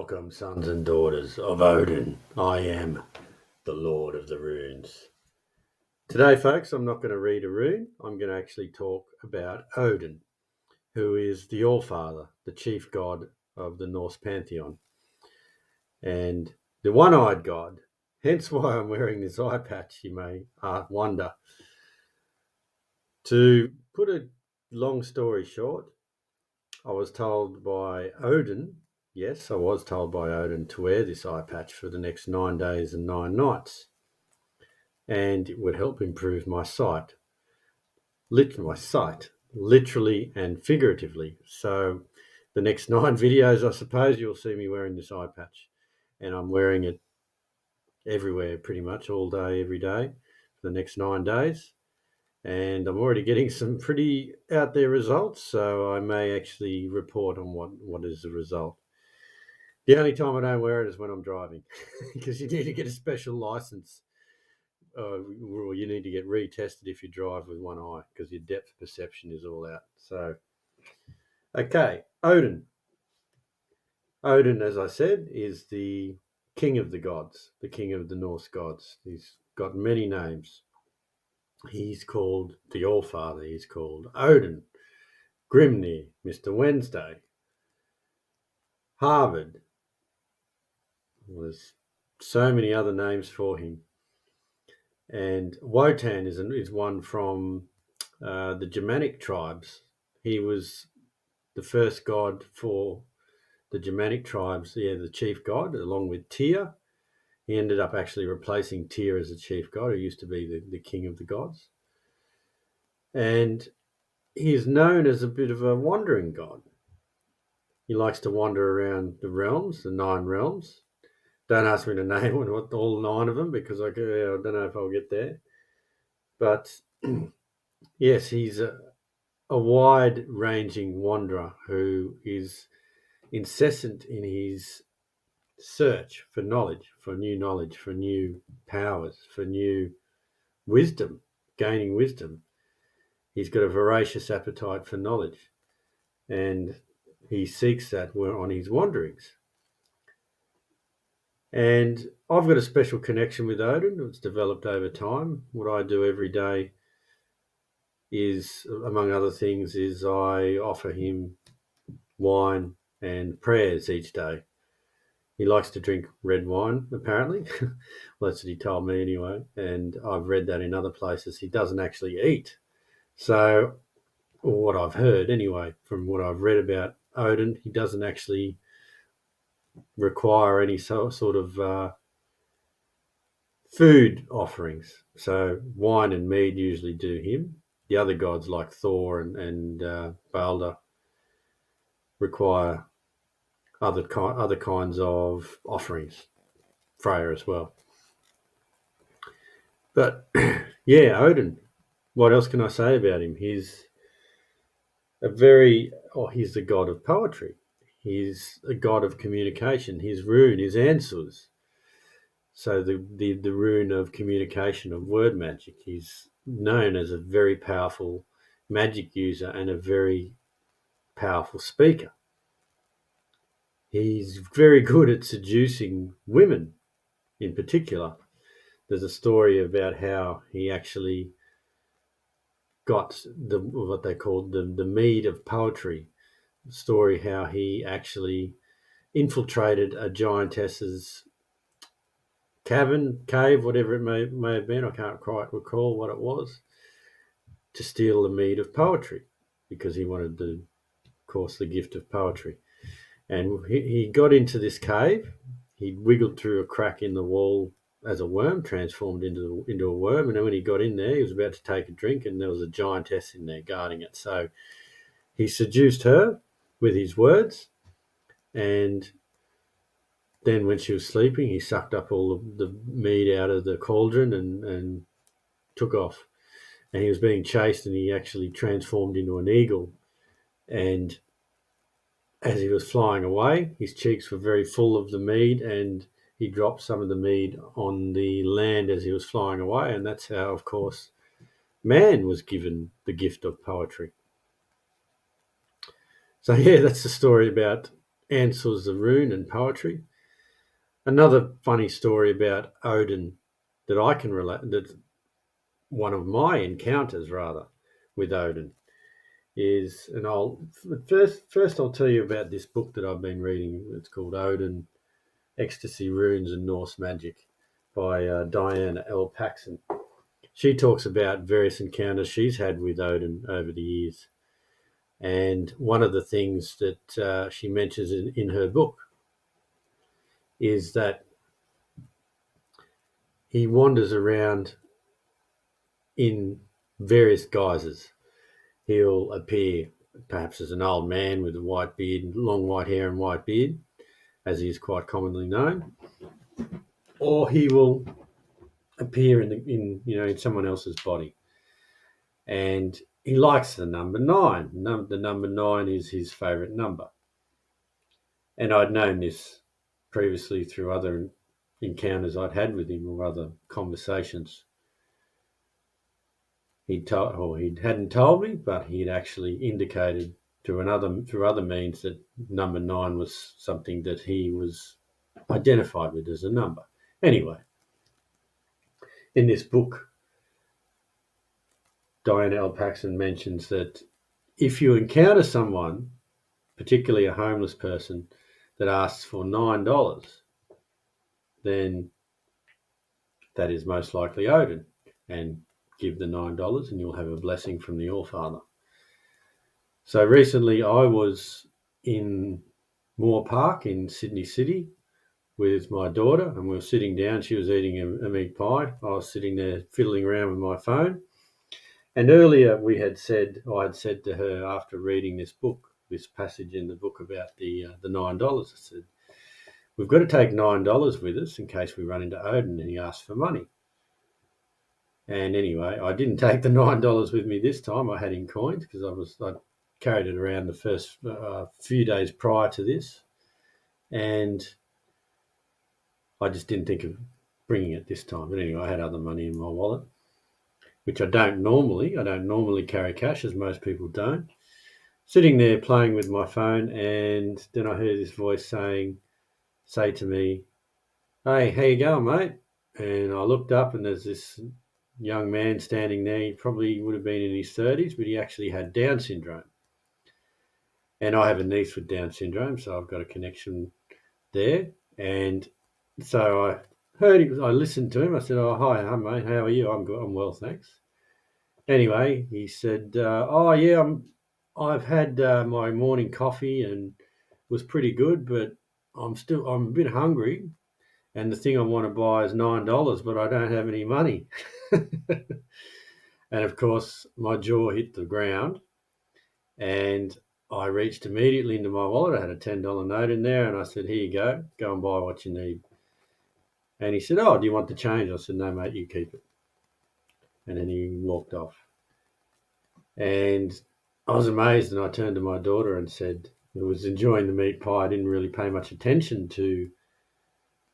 Welcome, sons and daughters of Odin. I am the Lord of the Runes. Today, folks, I'm not going to read a rune. I'm going to actually talk about Odin, who is the Allfather, the chief god of the Norse pantheon, and the one-eyed god. Hence why I'm wearing this eye patch, you may wonder. To put a long story short, I was told by Odin, yes, I was told by Odin to wear this eye patch for the next 9 days and 9 nights. And it would help improve my sight. Literally and figuratively. So the next 9 videos, I suppose, you'll see me wearing this eye patch. And I'm wearing it everywhere, pretty much all day, every day, for the next 9 days. And I'm already getting some pretty out there results, so I may actually report on what is the result. The only time I don't wear it is when I'm driving, because you need to get a special license, or you need to get retested if you drive with one eye, because your depth perception is all out. So, okay, Odin. Odin, as I said, is the king of the gods, the king of the Norse gods. He's got many names. He's called the Allfather. He's called Odin, Grimnir, Mr. Wednesday, Harbard. There's so many other names for him. And Wotan is one from the Germanic tribes. He was the first god for the Germanic tribes, the chief god, along with Tyr. He ended up actually replacing Tyr as the chief god, who used to be the king of the gods. And he is known as a bit of a wandering god. He likes to wander around the realms, the 9 realms. Don't ask me to name what all 9 of them, because I don't know if I'll get there. But yes, he's a wide-ranging wanderer who is incessant in his search for knowledge, for new powers, for new wisdom, gaining wisdom. He's got a voracious appetite for knowledge, and he seeks that on his wanderings. And I've got a special connection with Odin. It's developed over time. What I do every day is, among other things, is I offer him wine and prayers each day. He likes to drink red wine, apparently. Well, that's what he told me anyway. And I've read that in other places. He doesn't actually eat. So, or what I've heard anyway, from what I've read about Odin, he doesn't actually require any sort of food offerings. So wine and mead usually do him. The other gods like Thor and Balder require other kinds of offerings. Freya as well. But yeah, Odin. What else can I say about him? He's he's the god of poetry. He's a god of communication. His rune is answers. So the rune of communication, of word magic. He's known as a very powerful magic user and a very powerful speaker. He's very good at seducing women in particular. There's a story about how he actually got what they called the mead of poetry. The story how he actually infiltrated a giantess's cave, whatever it may have been. I can't quite recall what it was, to steal the mead of poetry, because he wanted, of course, the gift of poetry. And he got into this cave. He wiggled through a crack in the wall as a worm, transformed into a worm. And then when he got in there, he was about to take a drink, and there was a giantess in there guarding it. So he seduced her with his words, and then when she was sleeping, he sucked up all of the mead out of the cauldron and took off. And he was being chased, and he actually transformed into an eagle. And as he was flying away, his cheeks were very full of the mead, and he dropped some of the mead on the land as he was flying away. And that's how, of course, man was given the gift of poetry. So yeah, that's the story about answers the rune and poetry. Another funny story about Odin that I can relate, that one of my encounters rather with Odin is, and I'll first I'll tell you about this book that I've been reading. It's called Odin, Ecstasy, Runes and Norse Magic by Diana L. Paxson. She talks about various encounters she's had with Odin over the years. And one of the things that she mentions in her book is that he wanders around in various guises. He'll appear perhaps as an old man with a white beard, long white hair and white beard, as he is quite commonly known, or he will appear in someone else's body. And he likes the number 9. The number 9 is his favourite number. And I'd known this previously through other encounters I'd had with him or other conversations. He hadn't told me, but he had actually indicated through other means that number 9 was something that he was identified with as a number. Anyway, in this book, Diana L. Paxson mentions that if you encounter someone, particularly a homeless person, that asks for $9, then that is most likely Odin, and give the $9 and you'll have a blessing from the All-Father. So recently I was in Moore Park in Sydney City with my daughter, and we were sitting down. She was eating a meat pie. I was sitting there fiddling around with my phone. And earlier I had said to her, after reading this passage in the book about the $9, I said, we've got to take $9 with us in case we run into Odin and he asks for money. And anyway, I didn't take the $9 with me this time. I had in coins because I carried it around the first few days prior to this, and I just didn't think of bringing it this time. But anyway, I had other money in my wallet, which I don't normally carry cash, as most people don't. Sitting there playing with my phone, and then I heard this voice say to me, "Hey, how you going, mate?" And I looked up, and there's this young man standing there. He probably would have been in his 30s, but he actually had Down syndrome. And I have a niece with Down syndrome, so I've got a connection there. And so I listened to him. I said, "Oh, hi, mate. How are you?" "I'm good. I'm well, thanks." Anyway, he said, "Oh, yeah, I've had my morning coffee and it was pretty good, but I'm a bit hungry. And the thing I want to buy is $9, but I don't have any money." And of course, my jaw hit the ground, and I reached immediately into my wallet. I had a $10 note in there, and I said, "Here you go. Go and buy what you need." And he said, "Oh, do you want the change?" I said, "No, mate, you keep it." And then he walked off. And I was amazed, and I turned to my daughter and said, who was enjoying the meat pie, I didn't really pay much attention to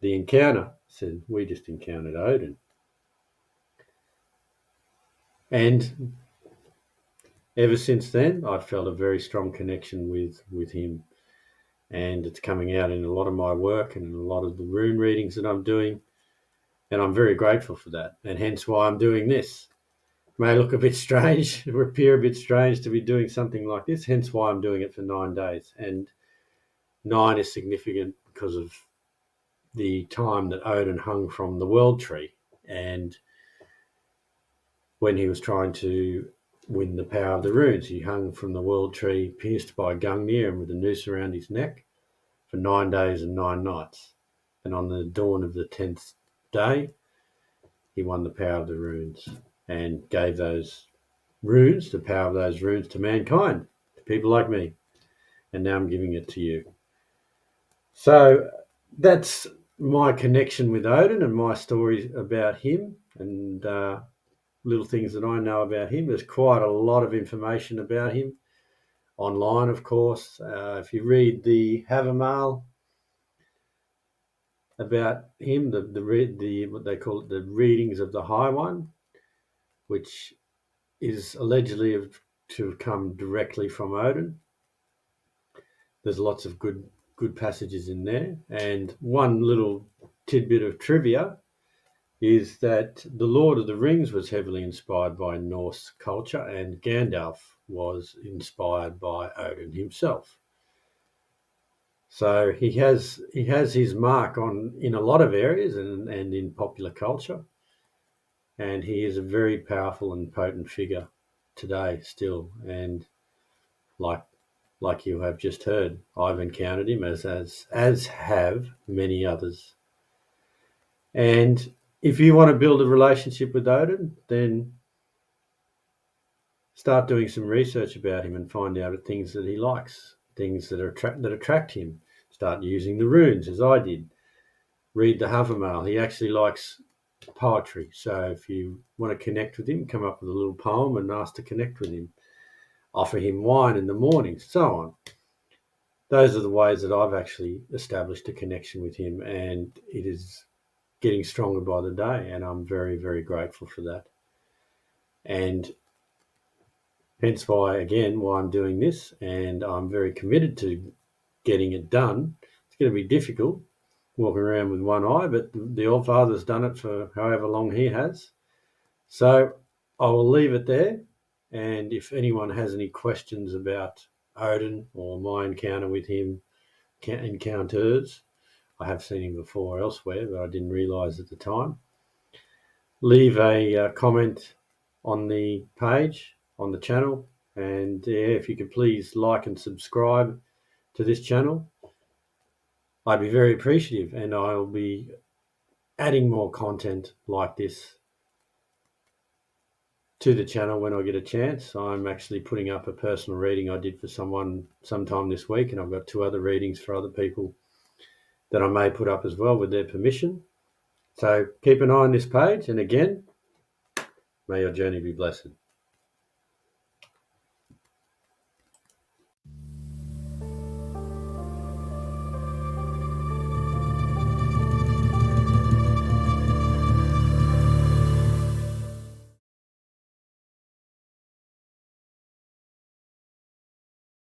the encounter. I said, "We just encountered Odin." And ever since then, I've felt a very strong connection with him. And it's coming out in a lot of my work and in a lot of the rune readings that I'm doing. And I'm very grateful for that. And hence why I'm doing this. It may look a bit strange, or appear a bit strange to be doing something like this, hence why I'm doing it for 9 days. And 9 is significant because of the time that Odin hung from the world tree. And when he was trying to win the power of the runes, he hung from the world tree, pierced by Gungnir and with a noose around his neck, for 9 days and 9 nights. And on the dawn of the 10th day, he won the power of the runes and gave those runes, the power of those runes, to mankind, to people like me. And now I'm giving it to you. So that's my connection with Odin and my stories about him, and little things that I know about him. There's quite a lot of information about him online, of course. If you read the Havermail about him, the what they call it, the readings of the High One, which is allegedly to have come directly from Odin. There's lots of good good passages in there. And one little tidbit of trivia is that the Lord of the Rings was heavily inspired by Norse culture, and Gandalf was inspired by Odin himself. So he has his mark on in a lot of areas and in popular culture, and he is a very powerful and potent figure today still. And like you have just heard, I've encountered him as have many others. And if you want to build a relationship with Odin, then start doing some research about him and find out things that he likes, things that attract him. Start using the runes, as I did. Read the Havermail. He actually likes poetry. So if you want to connect with him, come up with a little poem and ask to connect with him. Offer him wine in the morning, so on. Those are the ways that I've actually established a connection with him, and it is getting stronger by the day, and I'm very, very grateful for that. And hence why I'm doing this, and I'm very committed to getting it done. It's going to be difficult walking around with one eye, but the All-Father's done it for however long he has. So I will leave it there, and if anyone has any questions about Odin or my encounter with him, encounters, I have seen him before elsewhere, but I didn't realise at the time. Leave a comment on the page, on the channel, and if you could please like and subscribe to this channel, I'd be very appreciative, and I'll be adding more content like this to the channel when I get a chance. I'm actually putting up a personal reading I did for someone sometime this week, and I've got 2 other readings for other people that I may put up as well with their permission. So keep an eye on this page, and again, may your journey be blessed.